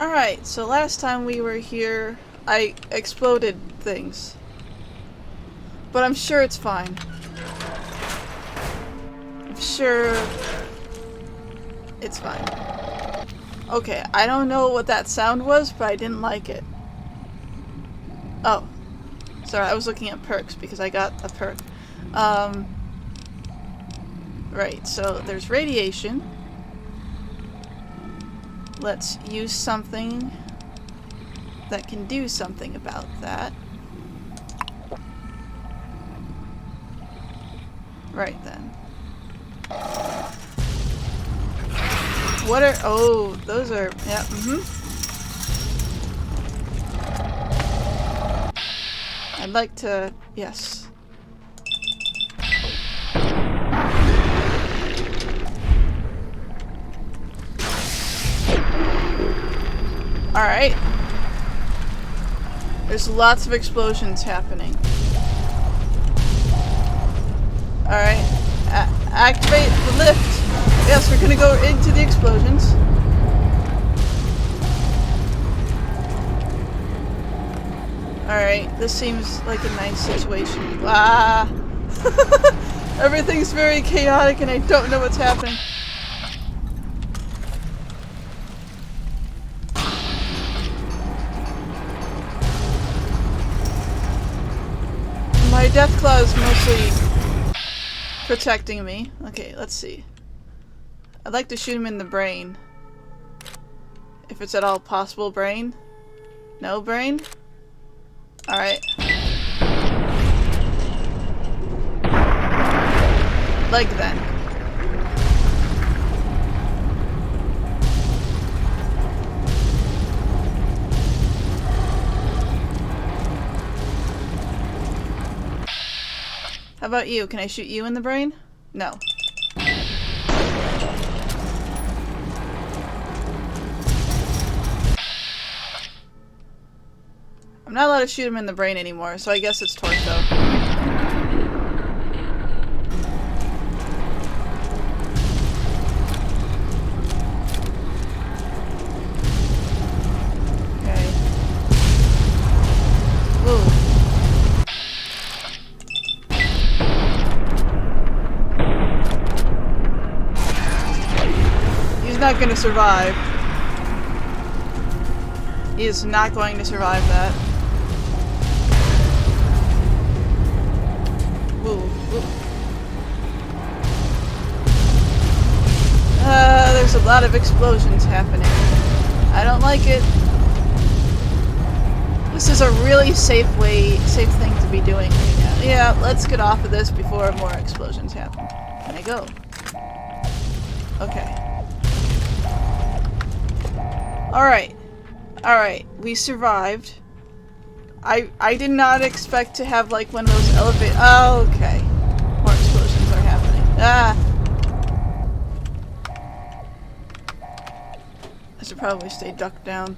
Alright, so last time we were here, I exploded things. But I'm sure it's fine. I'm sure it's fine. Okay, I don't know what that sound was, but I didn't like it. Oh. Sorry, I was looking at perks because I got a perk. Right, so there's radiation. Let's use something that can do something about that. Right then. What are... Oh, those are... Yeah, I'd like to... Yes. Alright. There's lots of explosions happening. Alright. Activate the lift. Yes, we're gonna go into the explosions. Alright, this seems like a nice situation. Ah! Everything's very chaotic and I don't know what's happening. My death claw is mostly protecting me. Okay, let's see. I'd like to shoot him in the brain. If it's at all possible. Brain? No brain? Alright. Leg then. How about you? Can I shoot you in the brain? No. I'm not allowed to shoot him in the brain anymore, so I guess it's torso. Okay. Ooh. He's not going to survive. He is not going to survive that. There's a lot of explosions happening. I don't like it. This is a really safe thing to be doing right now. Yeah, let's get off of this before more explosions happen. Can I go? Okay. Alright. Alright, we survived. I did not expect to have like one of those elevators. Oh, okay. More explosions are happening. Ah! I should probably stay ducked down.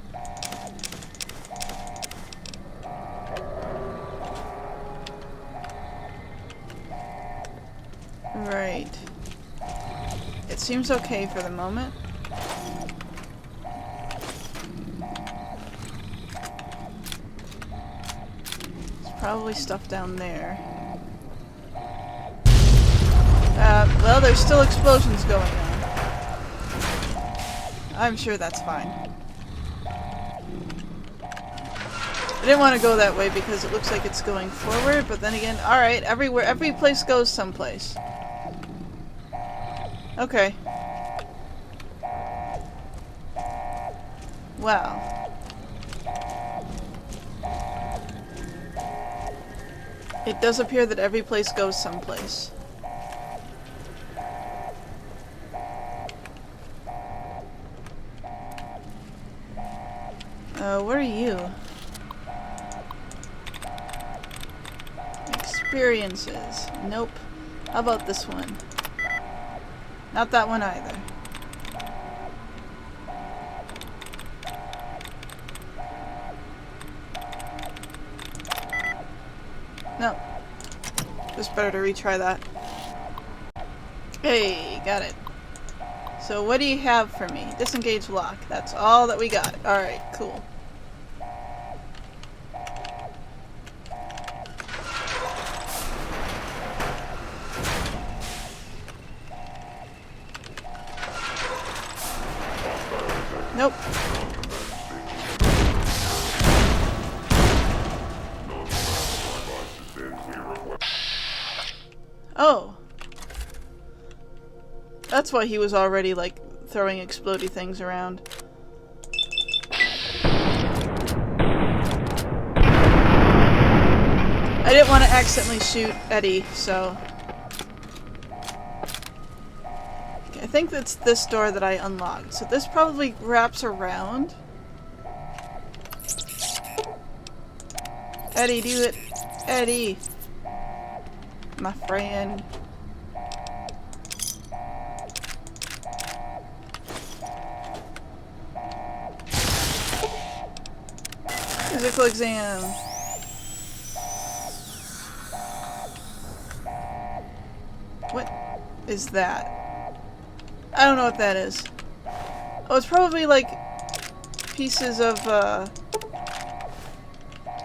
Right. It seems okay for the moment. There's probably stuff down there. Well, there's still explosions going on. I'm sure that's fine. I didn't want to go that way because it looks like it's going forward, but then again, alright, every place goes someplace. Okay. Wow. It does appear that every place goes someplace. What are you? Experiences. Nope. How about this one? Not that one either. No. Just better to retry that. Hey, got it. So what do you have for me? Disengage lock. That's all that we got. Alright, cool. Nope. Oh. That's why he was already, like, throwing explodey things around. I didn't want to accidentally shoot Eddie, so... Okay, I think that's this door that I unlocked. So this probably wraps around. Eddie, do it! Eddie! My friend. Physical exam. What is that? I don't know what that is. Oh, it's probably like pieces of,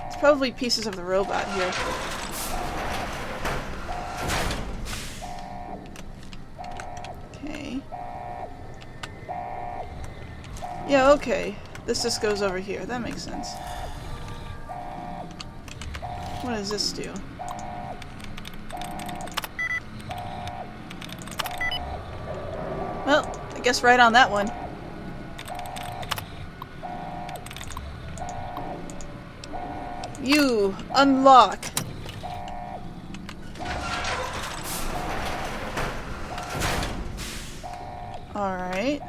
it's probably pieces of the robot here. Okay. Yeah, okay. This just goes over here. That makes sense. What does this do? Well, I guess right on that one. You unlock. Alright.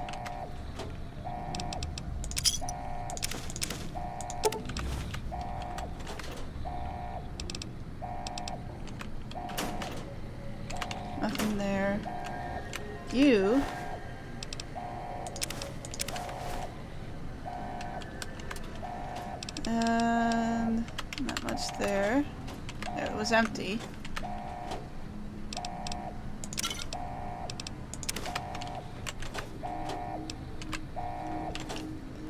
Nothing there. You. And not much there. It was empty.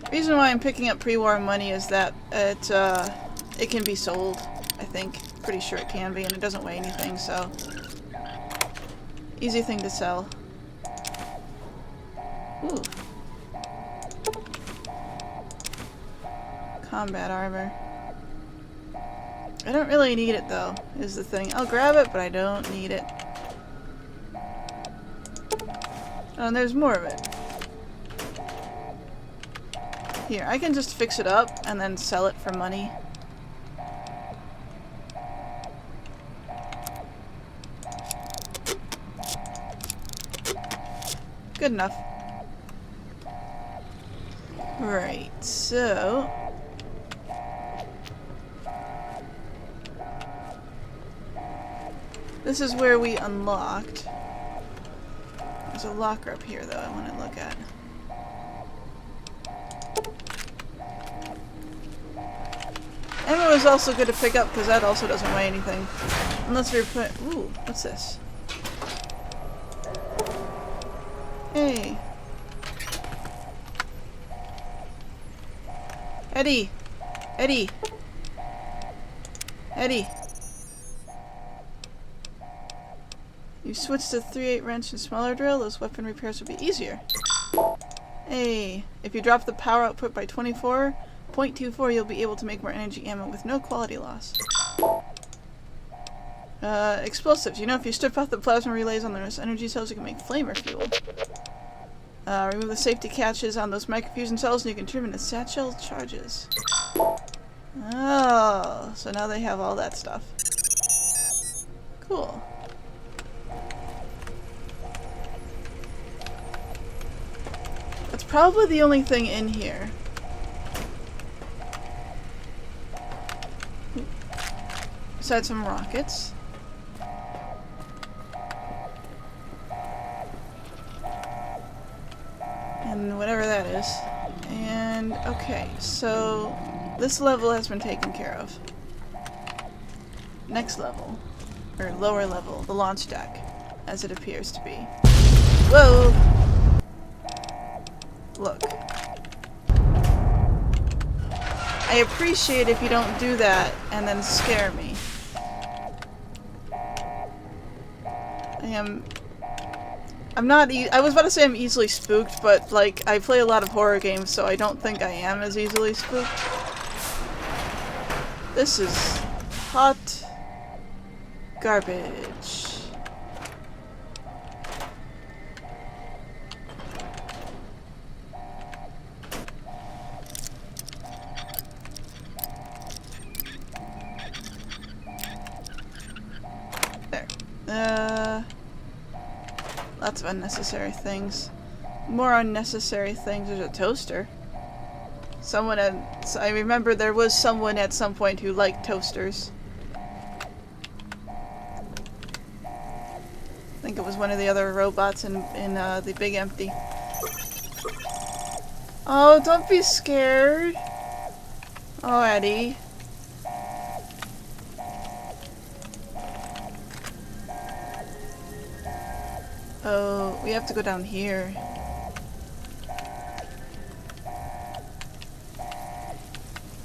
The reason why I'm picking up pre-war money is that it can be sold, I think. Pretty sure it can be, and it doesn't weigh anything, so easy thing to sell. Ooh. Combat armor. I don't really need it though, is the thing. I'll grab it, but I don't need it. Oh, and there's more of it. Here, I can just fix it up and then sell it for money. Good enough. Right, so... this is where we unlocked. There's a locker up here, though, I want to look at. Ammo is also good to pick up, because that also doesn't weigh anything. Unless we're put... ooh, what's this? Hey. Eddie! Eddie! Eddie! You switch to 3/8 wrench and smaller drill, those weapon repairs will be easier. Hey, if you drop the power output by 24.24, you'll be able to make more energy ammo with no quality loss. Explosives. You know, if you strip off the plasma relays on those energy cells, you can make flamer fuel. Remove the safety catches on those microfusion cells and you can trim into satchel charges. Oh, so now they have all that stuff. Cool. That's probably the only thing in here. Besides some rockets. And whatever that is. And, okay, so this level has been taken care of. Next level, or lower level, the launch deck, as it appears to be. Whoa! Look. I appreciate if you don't do that and then scare me. I'm not I was about to say I'm easily spooked, but like I play a lot of horror games, so I don't think I am as easily spooked. This is hot garbage. There. Lots of unnecessary things. More unnecessary things. There's a toaster. I remember there was someone at some point who liked toasters. I think it was one of the other robots in the Big Empty. Oh, don't be scared. Oh, Eddie. Oh, we have to go down here.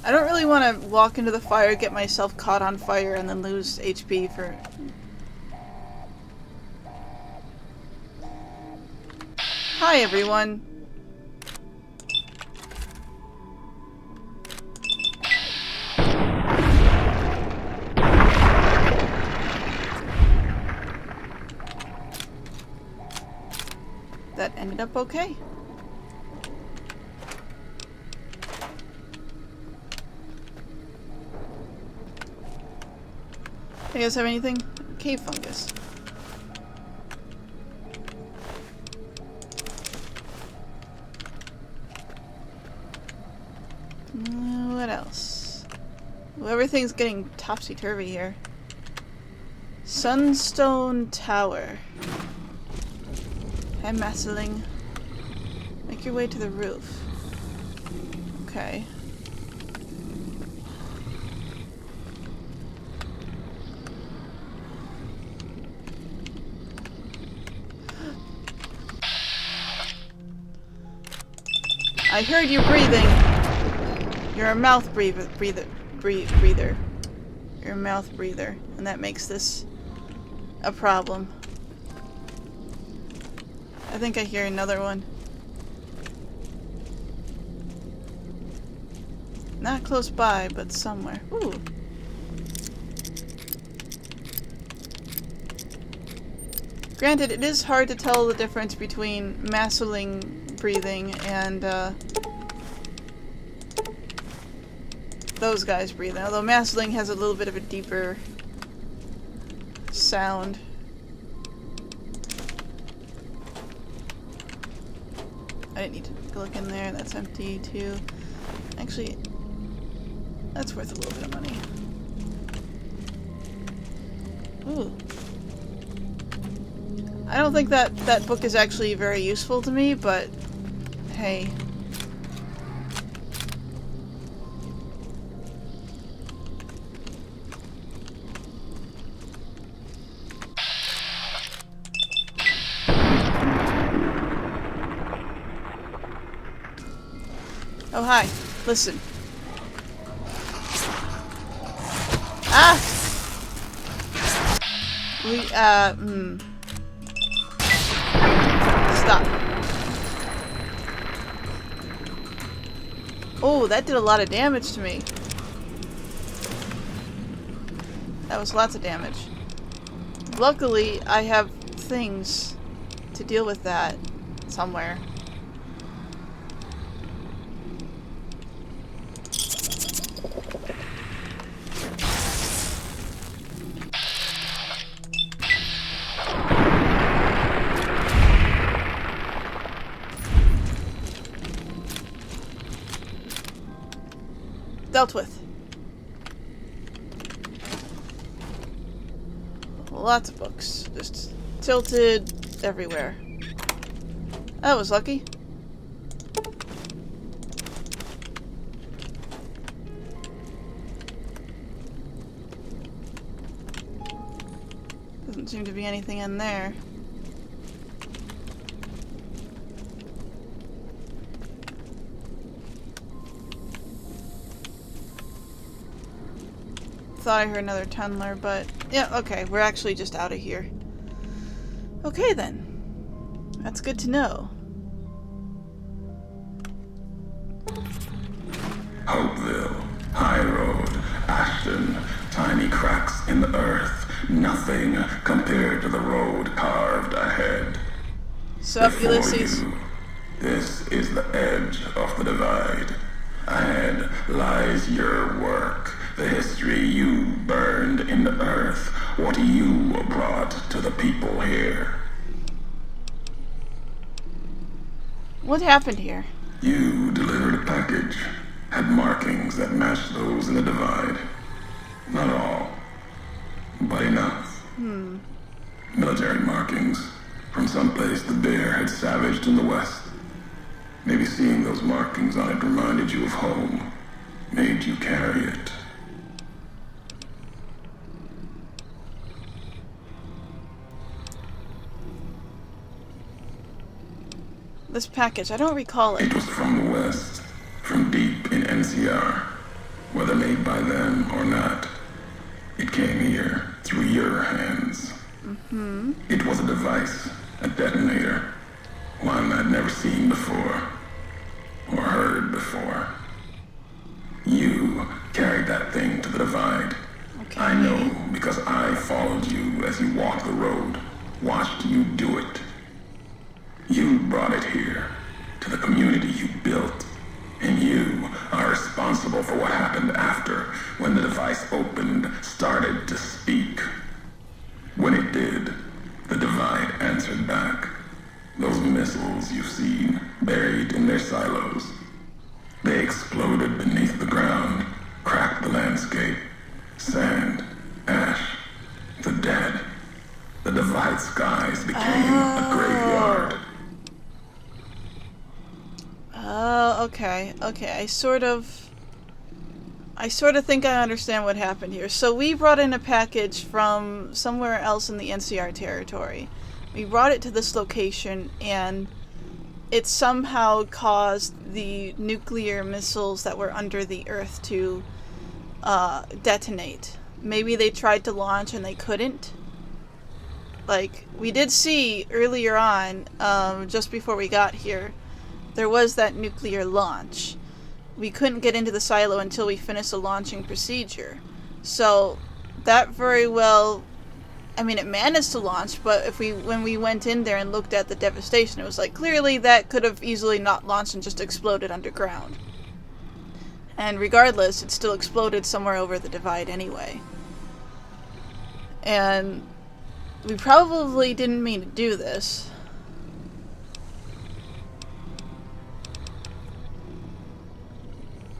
I don't really want to walk into the fire, get myself caught on fire, and then lose HP for... Hi, everyone. That ended up okay. You guys have anything? Cave fungus. What else? Well, everything's getting topsy-turvy here. Sunstone Tower. Hand massling. Make your way to the roof. Okay. I heard you breathing. You're a mouth breather. You're a mouth breather, and that makes this a problem. I think I hear another one. Not close by, but somewhere. Ooh. Granted, it is hard to tell the difference between massling breathing and those guys breathing. Although massling has a little bit of a deeper sound. I didn't need to look in there. That's empty too. Actually, that's worth a little bit of money. Ooh. I don't think that book is actually very useful to me, but hey. Oh, hi. Listen. Ah! Stop. Oh, that did a lot of damage to me. That was lots of damage. Luckily, I have things to deal with that somewhere. Dealt with. Lots of books. Just tilted everywhere. That was lucky. Doesn't seem to be anything in there. thought I heard another tunneler, but yeah, okay, we're actually just out of here. Okay then. That's good to know. Hopeville, High Road, Ashton, tiny cracks in the earth, nothing compared to the road carved ahead. Sup, Before Ulysses? you, this is the edge of the divide. Ahead lies your work, the history you burned in the earth, what you brought to the people here. What happened here? You delivered a package, had markings that matched those in the divide. Not all, but enough. Military markings from someplace the bear had savaged in the west. Maybe seeing those markings on it reminded you of home, made you carry it. This package, I don't recall it. It was from the west, from deep in NCR. Whether made by them or not, it came here through your hands. It was a device, a detonator, one I'd never seen before, or heard before. You carried that thing to the divide. Okay. I know because I followed you as you walked the road, watched you do it. You brought it here, to the community you built, and you are responsible for what happened after, when the device opened, started to speak. When it did, the divide answered back. Those missiles you've seen, buried in their silos, they exploded beneath the ground, cracked the landscape. Sand, ash, the dead. The divide skies became a graveyard. Oh, okay. Okay, I sort of think I understand what happened here. So we brought in a package from somewhere else in the NCR territory. We brought it to this location, and it somehow caused the nuclear missiles that were under the earth to detonate. Maybe they tried to launch and they couldn't. Like, we did see earlier on, just before we got here, there was that nuclear launch. We couldn't get into the silo until we finished the launching procedure. So, that very well... I mean, it managed to launch, but when we went in there and looked at the devastation, it was like, clearly that could have easily not launched and just exploded underground. And regardless, it still exploded somewhere over the divide anyway. And we probably didn't mean to do this.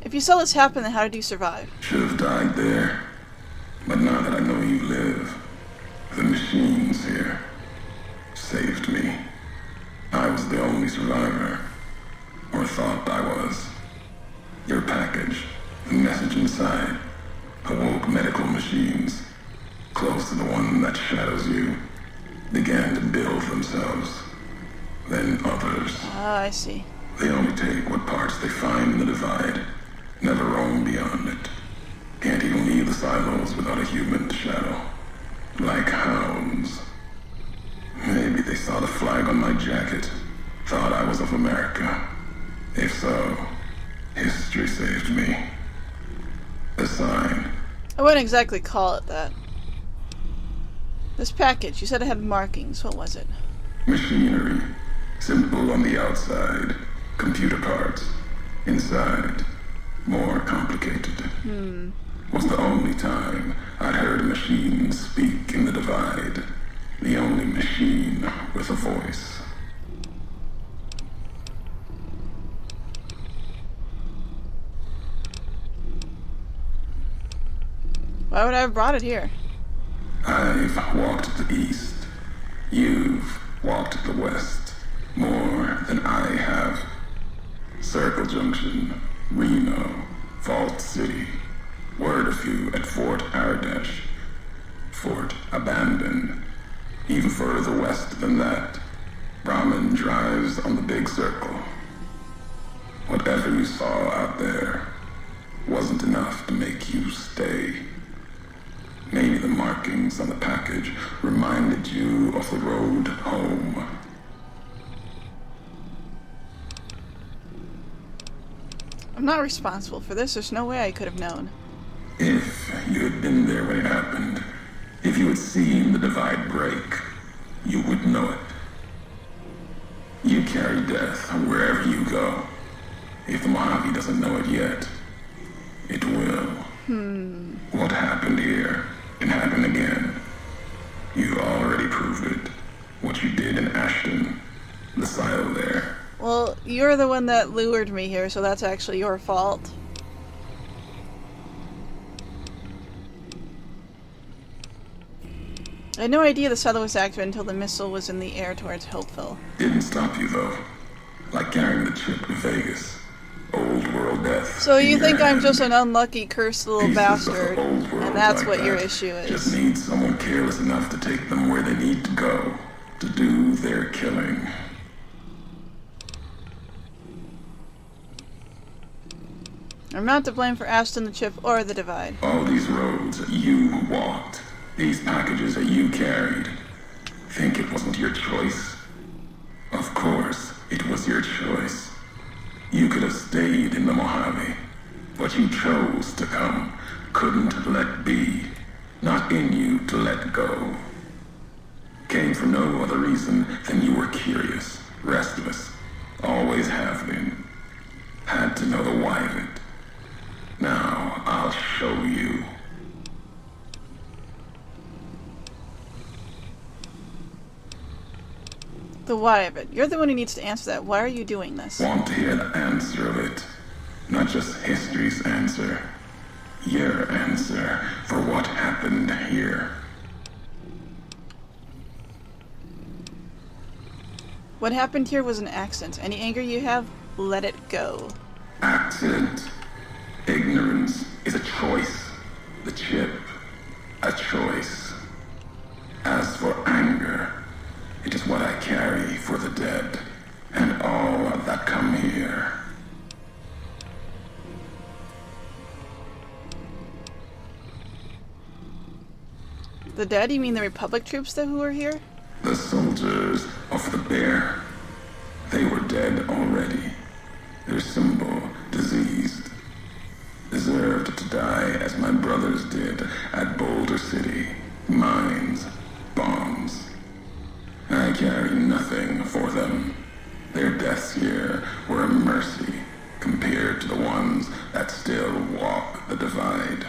If you saw this happen, then how did you survive? Should have died there. But now that I know you live, the machines here saved me. I was the only survivor. Or thought I was. Your package, the message inside, awoke medical machines, close to the one that shadows you, began to build themselves. Then others. Ah, I see. They only take what parts they find in the divide. Never roam beyond it. Can't even leave the silos without a human to shadow. Like hounds. Maybe they saw the flag on my jacket. Thought I was of America. If so, history saved me. A sign. I wouldn't exactly call it that. This package, you said it had markings. What was it? Machinery. Simple on the outside. Computer parts. Inside. More complicated. Was the only time I'd heard a machine speak in the divide. The only machine with a voice. Why would I have brought it here? I've walked the east. You've walked the west. More than I have. Circle Junction, Reno, Vault City. Word a few at Fort Aradesh. Fort abandoned. Even further west than that. Brahmin drives on the big circle. Whatever you saw out there wasn't enough to make you stay. package reminded you of the road home. I'm not responsible for this. There's no way I could have known. If you had been there when it happened, if you had seen the divide break, you would know it. You carry death wherever you go. If the Mojave doesn't know it yet, it will. What happened here can happen again. You already proved it. What you did in Ashton, the silo there. Well, you're the one that lured me here, so that's actually your fault. I had no idea the silo was active until the missile was in the air towards Hopeville. Didn't stop you though. Like carrying the chip to Vegas. Old world death. So you think I'm hand. just an unlucky, cursed little Pieces of bastard, the old world and that's like what your that issue is. Just need someone careless enough to take them where they need to go. To do their killing. I'm not to blame for Ashton, the chip, or the divide. All these roads that you walked. These packages that you carried. Think it wasn't your choice? Of course, it was your choice. You could have stayed in the Mojave, but you chose to come. Couldn't let be. Not in you to let go. Came for no other reason than you were curious, restless, always have been. Had to know the why of it. Now, I'll show you. The why of it. You're the one who needs to answer that. Why are you doing this? Want to hear the answer of it? Not just history's answer. Your answer for what happened here. What happened here was an accident. Any anger you have, let it go. Accident. Ignorance is a choice. The chip, a choice. As for anger, it is what I carry for the dead, and all that come here. The dead? You mean the Republic troops who were here? The soldiers of the bear. They were dead already. Their symbol, diseased. Deserved to die as my brothers did at Boulder City. Mines, bombs. I carry nothing for them. Their deaths here were a mercy compared to the ones that still walk the divide.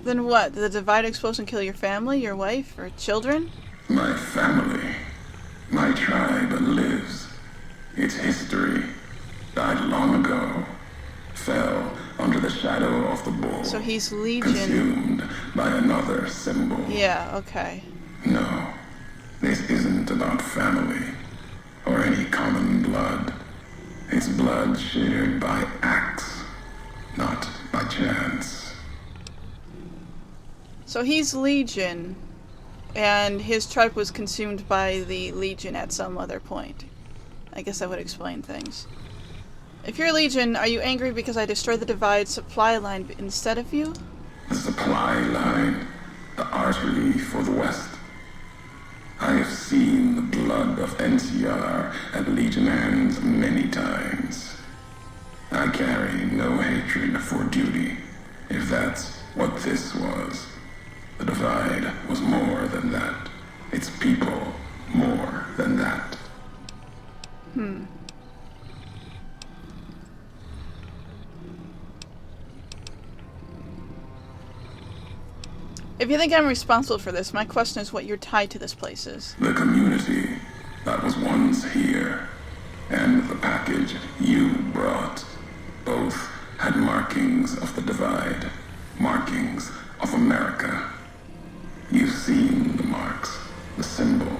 Then what? Did the divide explosion kill your family, your wife, or children? My family, my tribe lives. Its history died long ago. Fell under the shadow of the bull. So he's Legion. Consumed by another symbol. Yeah, okay. No, this isn't about family or any common blood. It's blood shared by acts, not by chance. So he's Legion, and his tribe was consumed by the Legion at some other point. I guess that would explain things. If you're Legion, are you angry because I destroyed the divide supply line instead of you? The supply line, the artery for the West. I have seen the blood of NCR at Legion hands many times. I carry no hatred for duty, if that's what this was. The divide was more than that. Its people more than that. If you think I'm responsible for this, my question is what you're tied to this place is. The community that was once here, and the package you brought, both had markings of the divide, markings of America. You've seen the marks, the symbol,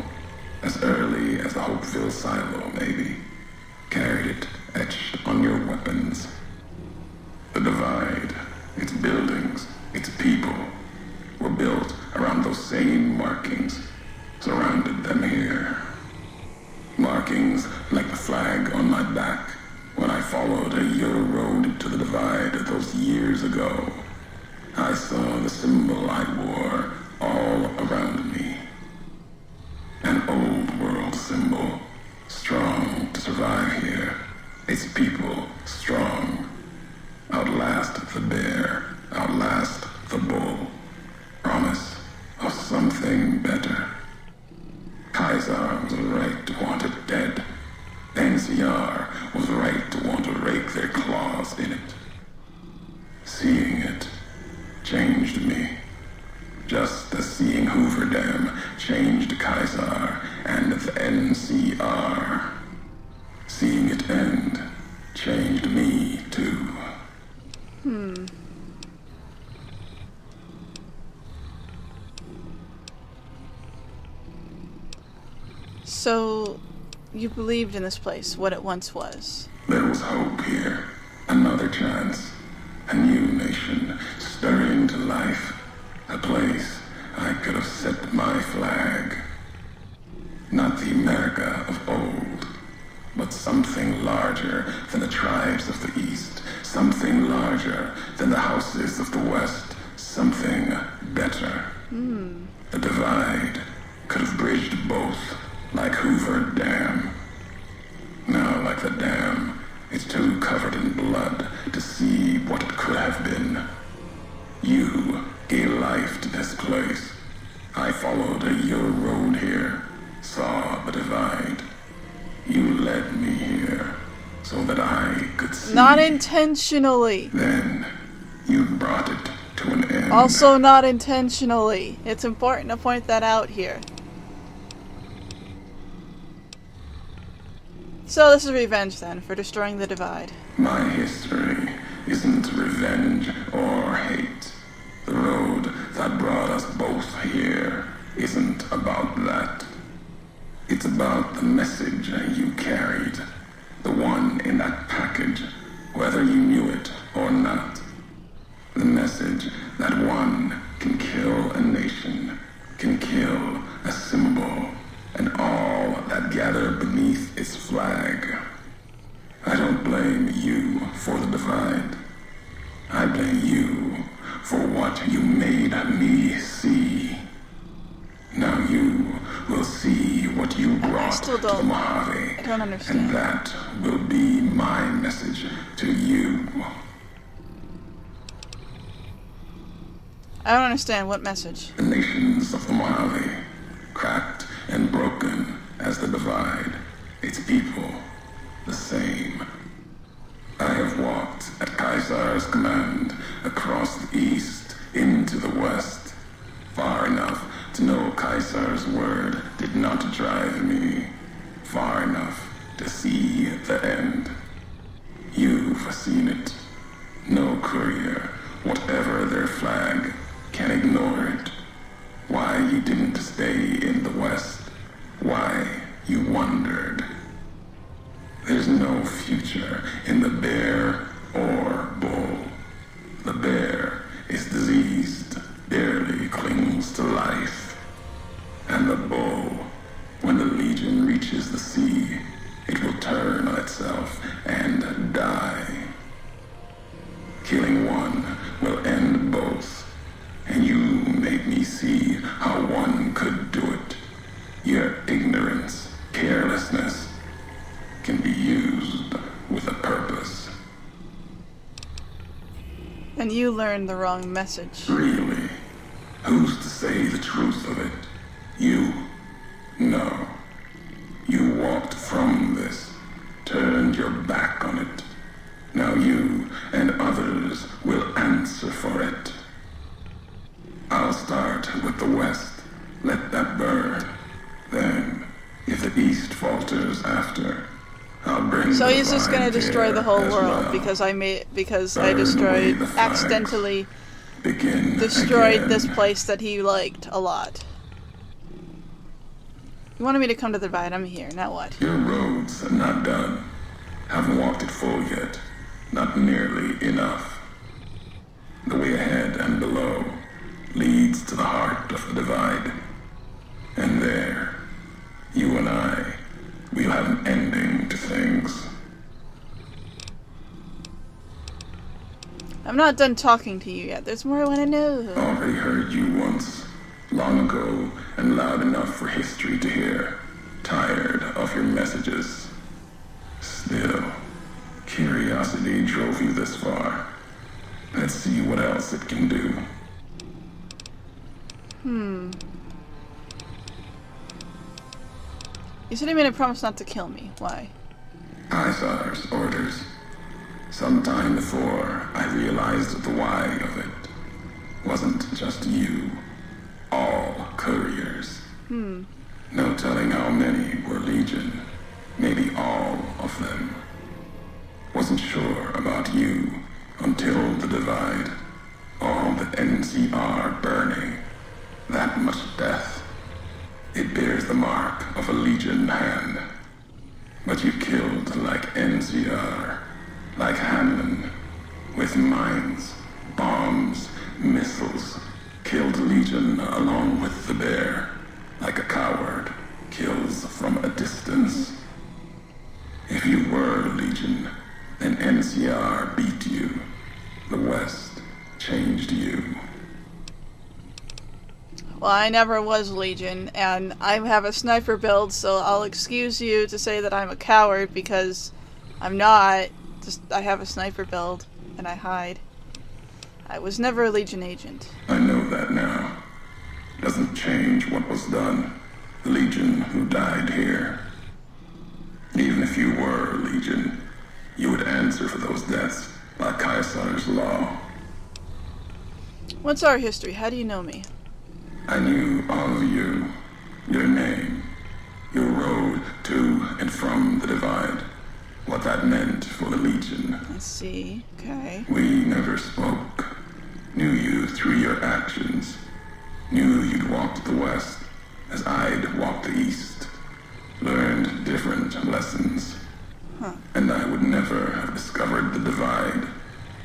as early as the Hopeville silo, maybe. Carried it etched on your weapons. The divide, its buildings, its people, were built around those same markings, surrounded them here. Markings like the flag on my back when I years ago, I saw the symbol I wore all around me. An old world symbol, strong to survive here. Its people strong. Outlast the bear, outlast the bull. Promise of something better. Kaiser was right to want it dead. Danse was right to want to rake their claws in it. Seeing it changed me. Just as seeing Hoover Dam changed Kaiser and the NCR. Seeing it end changed me too. So, you believed in this place, what it once was. There was hope here. Another chance. A new nation stirring to life. A place I could have set my flag. Not the America of old, but something larger than the tribes of the East. Something larger than the houses of the West. Something better. The divide could have bridged both, like Hoover Dam. Now, like the dam, it's too covered in blood to see what it could have been. You gave life to this place. I followed your road here, saw the divide. You led me here so that I could see. Not intentionally. Then you brought it to an end. Also not intentionally. It's important to point that out here. So this is revenge then, for destroying the divide. My history isn't revenge or hate. The road that brought us both here isn't about that. It's about the message you carried. The one in that package, whether you knew it or not. The message that one can kill a nation, can kill a symbol, and all that gather beneath its flag. I don't blame you for the divide. I blame you for what you made me see. Now you will see what you brought to the Mojave. I don't understand. And that will be my message to you. I don't understand. What message? The nations of the Mojave, cracked and broken as the divide, its people the same. I have walked at Kaiser's command across the east into the west, far enough to know Kaiser's word did not drive me, far enough to see the end. You've seen it. No courier, whatever their flag, can ignore it. Why you didn't stay in the west, why you wondered. There's no future in the bear or bull. The bear is diseased, barely clings to life. And the bull, when the legion reaches the sea, it will turn on itself and die. Killing one will end both. And you made me see how one could do it. Your ignorance, carelessness, can be used with a purpose. And you learned the wrong message. Really? Who's to say the truth of it? You? No. You walked from this, turned your back on it. Now you and others will answer for it. I'll start with the west. Let that burn. Then, if the east falters after, I'll bring. So the he's just gonna divide destroy here the whole as world well. because I Burn destroyed away the flags. accidentally Begin destroyed again. this place that he liked a lot. You wanted me to come to the divide. I'm here. Now what? Your road's not done. Haven't walked it full yet. Not nearly enough. The way ahead and below leads to the heart of the divide. And there, you and I, we'll have an ending to things. I'm not done talking to you yet. There's more I want to know. Already heard you once, long ago, and loud enough for history to hear. Tired of your messages. Still, curiosity drove you this far. Let's see what else it can do. You said you made a promise not to kill me. Why? Caesar's orders. Sometime before I realized the why of it. Wasn't just you. All couriers. No telling how many were Legion. Maybe all of them. Wasn't sure about you until the divide. All the NCR burning. That much death. It bears the mark of a Legion hand. But you killed like NCR. Like Hanlon. With mines, bombs, missiles. Killed Legion along with the bear. Like a coward. Kills from a distance. If you were Legion, then NCR beat you. The West changed you. Well, I never was Legion, and I have a sniper build, so I'll excuse you to say that I'm a coward, because I'm not. Just, I have a sniper build, and I hide. I was never a Legion agent. I know that now. Doesn't change what was done. The Legion who died here. Even if you were Legion, you would answer for those deaths by Caesar's law. What's our history? How do you know me? I knew all of you, your name, your road to and from the divide, what that meant for the Legion. I see. Okay. We never spoke. Knew you through your actions. Knew you'd walked the West as I'd walked the East. Learned different lessons. And I would never have discovered the divide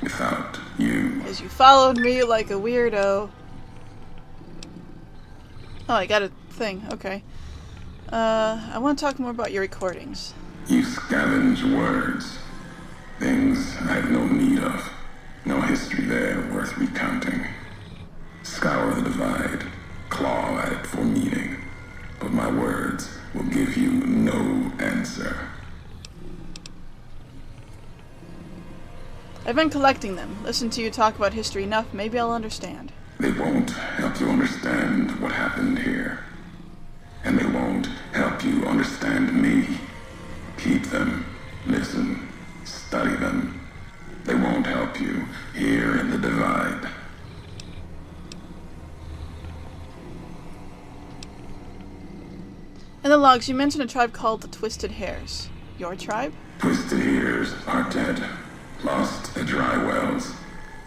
without you. As you followed me like a weirdo. Oh, I got a thing. Okay. I want to talk more about your recordings. You scavenge words. Things I have no need of. No history there worth recounting. Scour the divide. Claw at it for meaning. But my words will give you no answer. I've been collecting them. Listen to you talk about history enough, maybe I'll understand. They won't help you understand what happened here. And they won't help you understand me. Keep them, listen, study them. They won't help you here in the divide. In the logs, you mentioned a tribe called the Twisted Hares. Your tribe? Twisted Ears are dead. Lost at dry wells.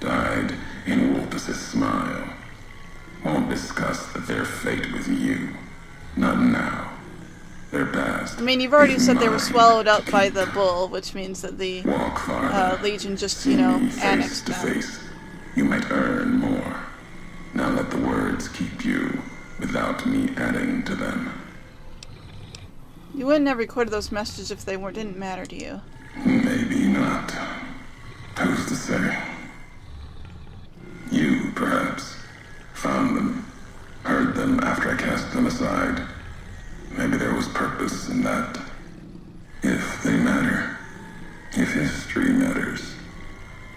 Died in Wolpus's smile. Won't discuss their fate with you. Not now. Their past. I mean, you've already is said they were mine swallowed up to by keep. the bull, which means that the Walk farther. Legion just, See you know, me face annexed to them. face. You might earn more. Now let the words keep you without me adding to them. You wouldn't have recorded those messages if they didn't matter to you. Maybe not. Who's to say? You, perhaps, found them, heard them after I cast them aside. Maybe there was purpose in that. If they matter, if history matters,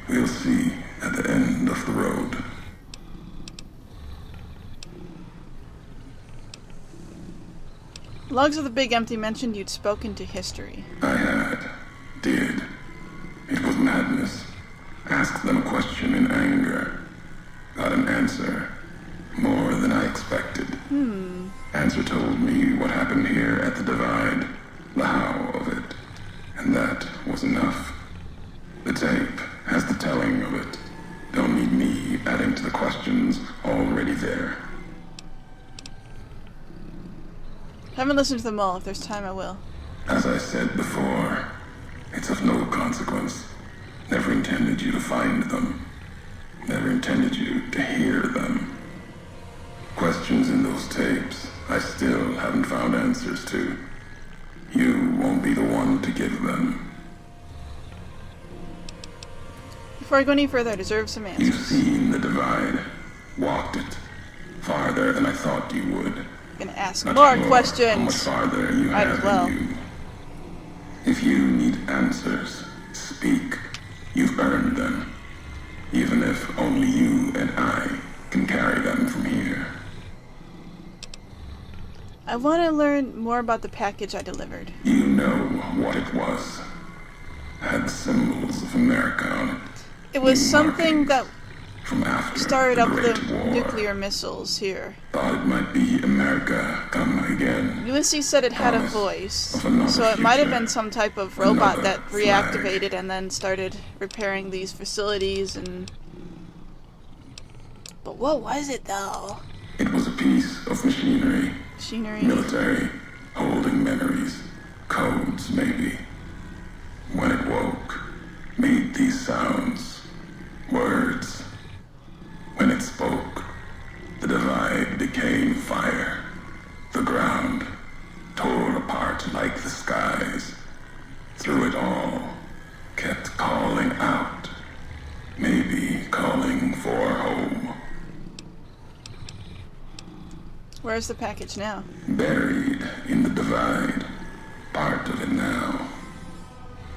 we'll see at the end of the road. Logs of the Big Empty mentioned you'd spoken to history. I did. It was madness. Asked them a question in anger. Got an answer. More than I expected. Answer told me what happened here at the divide. The how of it. And that was enough. The tape has the telling of it. Don't need me adding to the questions already there. Haven't listened to them all. If there's time, I will. As I said before, it's of no consequence. Never intended you to find them. Never intended you to hear them. Questions in those tapes I still haven't found answers to. You won't be the one to give them. Before I go any further, I deserve some You've answers. seen the divide, walked it, farther than I thought you would. I'm gonna ask Not more sure questions. how much farther you Might have as well. in you. If you need answers, speak. You've earned them. Even if only you and I can carry them from here. I want to learn more about the package I delivered. You know what it was. Had symbols of America on it. It was New something markings that from after started the up Great the War. nuclear missiles here. Thought it might be America come again. Ulysses said it had a Promise voice, of another so it might have future. been some type of robot Another that flag. reactivated and then started repairing these facilities and... But what was it though? It was a piece of machinery. Machinery? Military, holding memories, codes maybe. When it woke, made these sounds, words. When it spoke, the divide became fire. The ground tore apart like the skies. Through it all, kept calling out, maybe calling for home. Where's the package now? Buried in the divide, part of it now.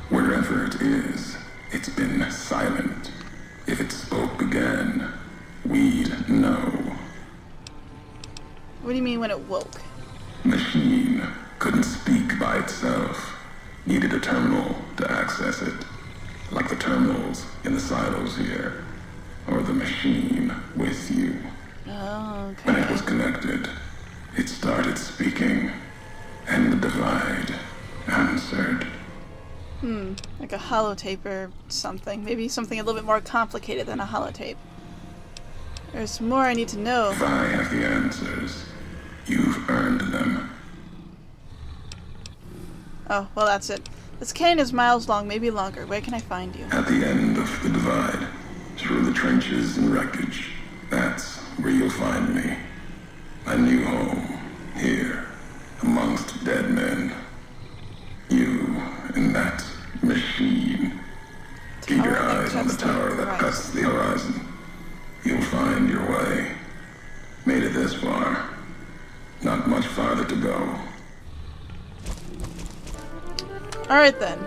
Wherever it is, it's been silent. If it spoke again, we'd know. What do you mean when it woke? Machine couldn't speak by itself. Needed a terminal to access it. Like the terminals in the silos here. Or the machine with you. Oh, When it okay. was connected, it started speaking, and the divide answered. Like a holotape or something. Maybe something a little bit more complicated than a holotape. There's more I need to know. If I have the answers, you've earned them. Oh, well that's it. This canyon is miles long, maybe longer. Where can I find you? At the end of the divide, through the trenches and wreckage, that's where you'll find me. A new home, here, amongst dead men. You and that machine. Keep your Tower that eyes on the cuts the tower that horizon. cuts the horizon. You'll find your way. Made it this far. Not much farther to go. Alright then.